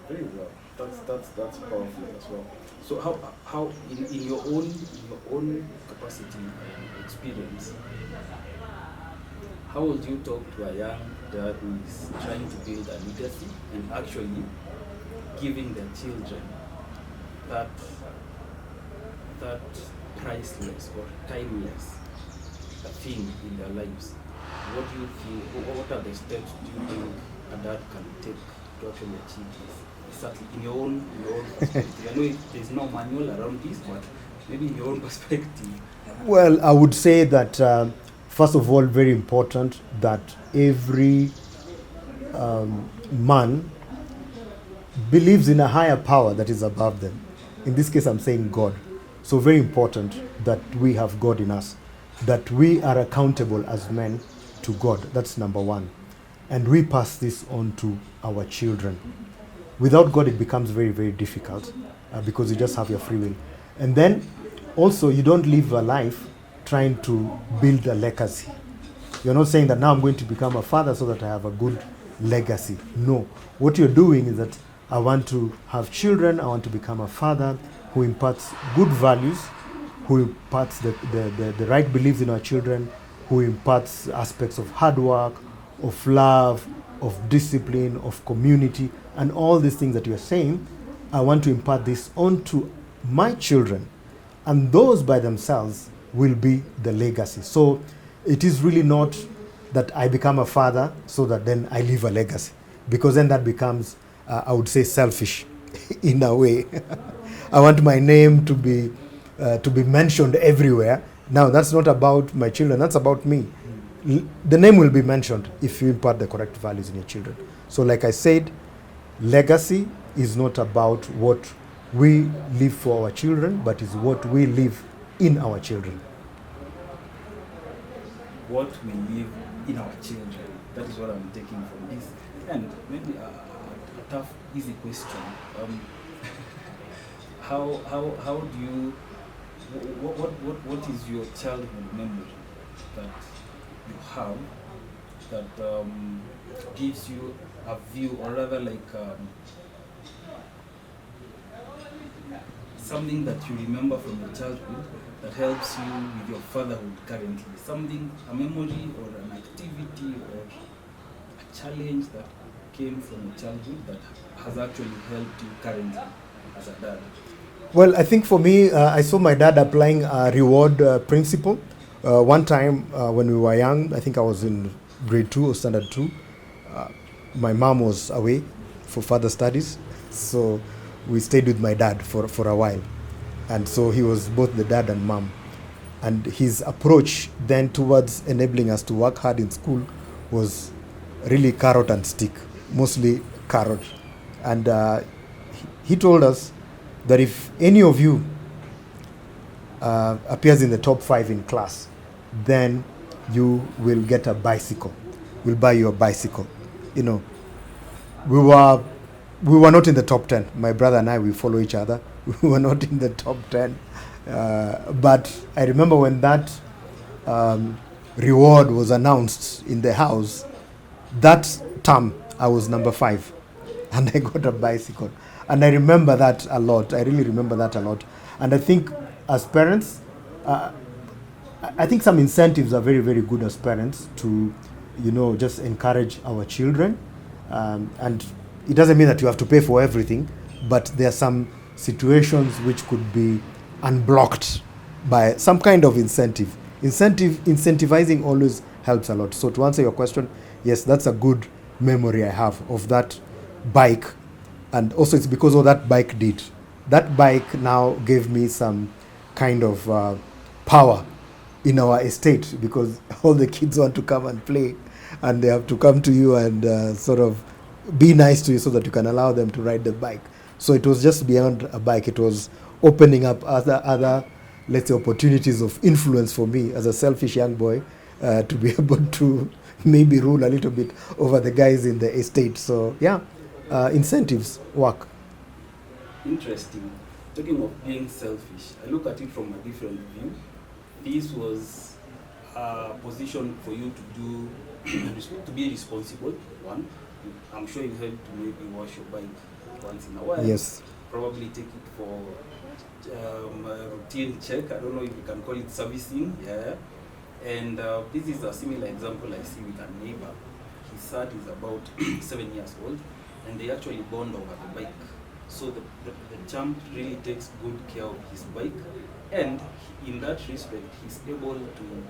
Very well. That's powerful as well. So how in your own capacity and experience, how would you talk to a young dad who is trying to build a legacy and actually giving their children that that priceless or timeless thing in their lives? What do you feel? What are the steps do you think a dad can take to actually achieve this? Exactly in your own perspective. I know there's no manual around this, but maybe in your own perspective. Well, I would say that first of all, very important that every man believes in a higher power that is above them. In this case, I'm saying God. So, very important that we have God in us, that we are accountable as men to God. That's number one. And we pass this on to our children. Without God, it becomes very, very difficult because you just have your free will. And then also, you don't live a life trying to build a legacy. You're not saying that now I'm going to become a father so that I have a good legacy. No. What you're doing is that I want to have children, I want to become a father who imparts good values, who imparts the right beliefs in our children, who imparts aspects of hard work, of love, of discipline, of community, and all these things that you're saying. I want to impart this onto my children, and those by themselves will be the legacy. So it is really not that I become a father so that then I leave a legacy, because then that becomes, I would say, selfish in a way. I want my name to be mentioned everywhere. Now that's not about my children. That's about me. The name will be mentioned if you impart the correct values in your children. So, like I said, legacy is not about what we leave for our children, but is what we leave in our children. What we leave in our children. That is what I'm taking from this. And maybe a tough, easy question. How do you what is your childhood memory that you have that gives you a view, or rather like something that you remember from your childhood that helps you with your fatherhood currently? Something, a memory or an activity or a challenge that came from your childhood that has actually helped you currently as a dad? Well, I think for me, I saw my dad applying a reward principle. One time when we were young, I think I was in grade two or standard two, my mom was away for further studies. So we stayed with my dad for a while. And so he was both the dad and mom. And his approach then towards enabling us to work hard in school was really carrot and stick, mostly carrot. And he told us that if any of you appears in the top 5 in class, then you will get a bicycle. We'll buy you a bicycle. You know, we were we were not in the top 10. My brother and I, we follow each other. We were not in the top 10. But I remember when that reward was announced in the house, that term I was number 5 and I got a bicycle. And I remember that a lot. I really remember that a lot. And I think as parents, I think some incentives are very, very good as parents to, just encourage our children. And it doesn't mean that you have to pay for everything, but there are some situations which could be unblocked by some kind of incentive. Incentivizing always helps a lot. So to answer your question, yes, that's a good memory I have of that bike. And also it's because of that bike did. That bike now gave me some kind of power in our estate, because all the kids want to come and play, and they have to come to you and sort of be nice to you so that you can allow them to ride the bike. So it was just beyond a bike. It was opening up other, let's say, opportunities of influence for me as a selfish young boy to be able to maybe rule a little bit over the guys in the estate. So yeah, incentives work. Interesting. Talking of being selfish, I look at it from a different view. This was a position for you to do, to be responsible, one, I'm sure you had to maybe wash your bike once in a while. Yes. Probably take it for a routine check. I don't know if you can call it servicing. Yeah. And this is a similar example I see with a neighbor. His son is about 7 years old, and they actually bond over the bike. So the champ really takes good care of his bike, and in that respect, he's able to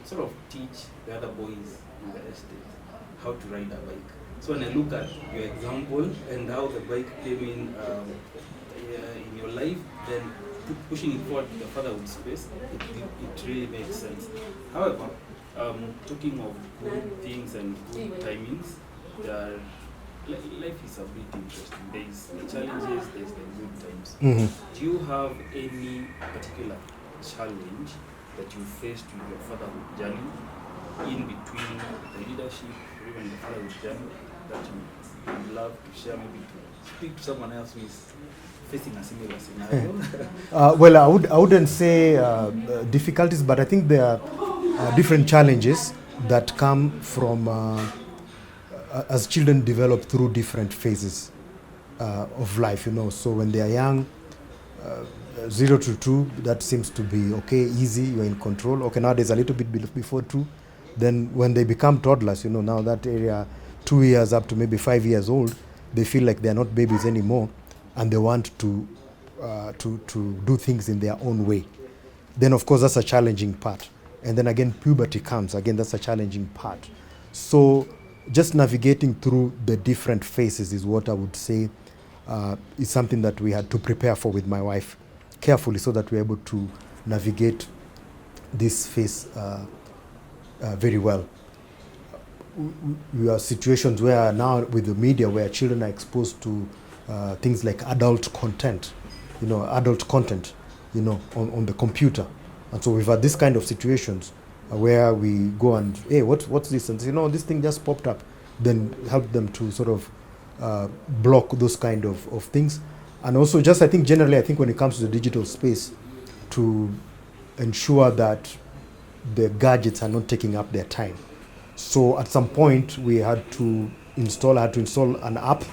sort of teach the other boys in the estate how to ride a bike. So when I look at your example and how the bike came in your life, then pushing it forward to the fatherhood space, it really makes sense. However, talking of good things and good timings, life is a bit interesting. There's the challenges, there's the good times. Do you have any particular challenge that you faced with your fatherhood journey in between the leadership or even the fatherhood journey that you would love to share, maybe to speak to someone else who is facing a similar scenario? Well, I wouldn't say difficulties, but I think there are different challenges that come from as children develop through different phases of life, you know. So when they are young, 0 to 2, that seems to be okay, easy, you're in control. Okay, nowadays a little bit before 2. Then when they become toddlers, you know, now that area, 2 years up to maybe 5 years old, they feel like they're not babies anymore, and they want to do things in their own way. Then of course that's a challenging part. And then again puberty comes, again that's a challenging part. So just navigating through the different phases is what I would say is something that we had to prepare for with my wife carefully, so that we're able to navigate this phase very well. We are situations where now with the media, where children are exposed to things like adult content, you know, on the computer. And so we've had this kind of situations where we go and, hey, what's this? And say, no, this thing just popped up. Then help them to sort of block those kind of things. And also just, I think generally, when it comes to the digital space, to ensure that the gadgets are not taking up their time. So at some point we had to install an app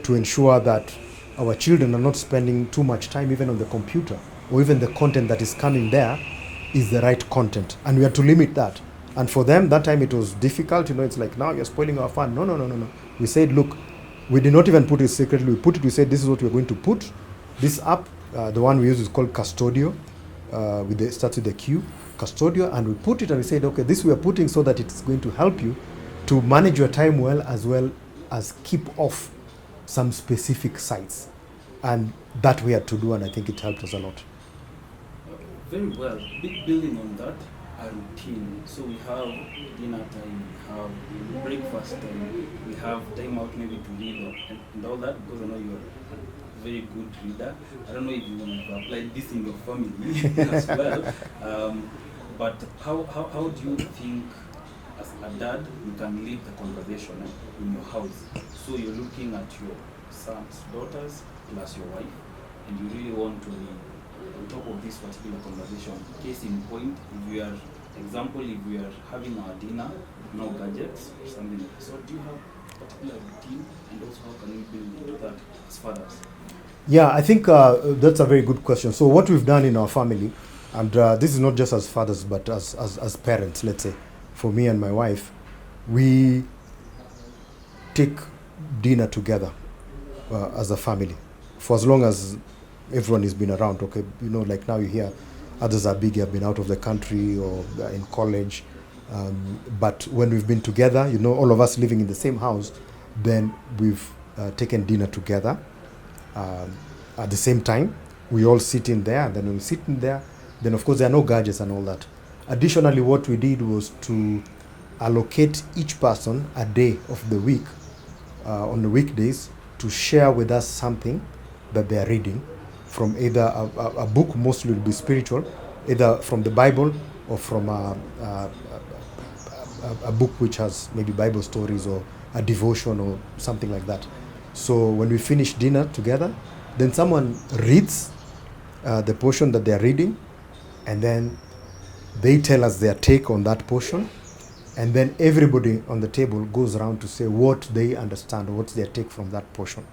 to ensure that our children are not spending too much time even on the computer, or even the content that is coming there is the right content. And we had to limit that. And for them, that time it was difficult, you know, it's like, now you're spoiling our fun. No. We said, look, we did not even put it secretly. We said, this is what we're going to put. This app, the one we use is called Custodio, starts with the Q, Custodio, and we put it and we said, okay, this we are putting so that it's going to help you to manage your time well as keep off some specific sites. And that we had to do, and I think it helped us a lot. Very well. Building on that, a routine. So we have dinner time, we have breakfast time, we have time out maybe to read and all that, because I know you're a very good reader. I don't know if you want to apply this in your family as well. But how do you think, as a dad, you can lead the conversation in your house? So you're looking at your sons, daughters, plus your wife, and you really want to be on top of this particular conversation. Case in point, if we are having our dinner, no gadgets or something like that. So do you have a particular routine, and also how can we build into that as fathers? Yeah, I think that's a very good question. So what we've done in our family, and this is not just as fathers, but as parents, let's say, for me and my wife, we take dinner together as a family for as long as everyone has been around. Okay, you know, like now you hear others are big, have been out of the country or in college, but when we've been together, you know, all of us living in the same house, then we've taken dinner together at the same time. We all sit in there, and then when we sit in there, then of course there are no gadgets and all that. Additionally, what we did was to allocate each person a day of the week on the weekdays to share with us something that they are reading from either a book, mostly will be spiritual, either from the Bible or from a book which has maybe Bible stories or a devotion or something like that. So when we finish dinner together, then someone reads the portion that they are reading, and then they tell us their take on that portion, And then everybody on the table goes around to say what they understand, or what's their take from that portion.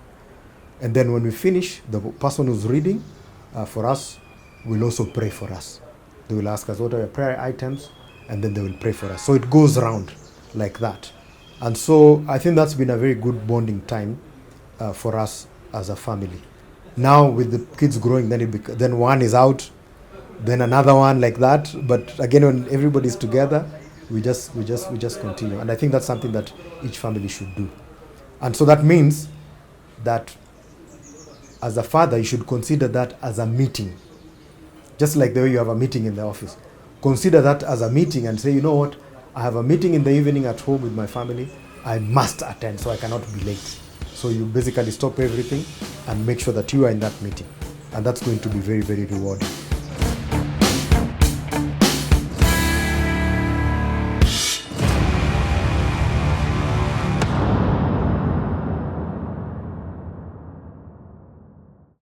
And then when we finish, the person who's reading for us will also pray for us. They will ask us what are your prayer items, and then they will pray for us. So it goes around like that. And so I think that's been a very good bonding time for us as a family. Now with the kids growing, then one is out, then another one, like that. But again, when everybody's together, we just continue. And I think that's something that each family should do. And so that means that as a father, you should consider that as a meeting. Just like the way you have a meeting in the office. Consider that as a meeting and say, you know what, I have a meeting in the evening at home with my family. I must attend, so I cannot be late. So you basically stop everything and make sure that you are in that meeting. And that's going to be very, very rewarding.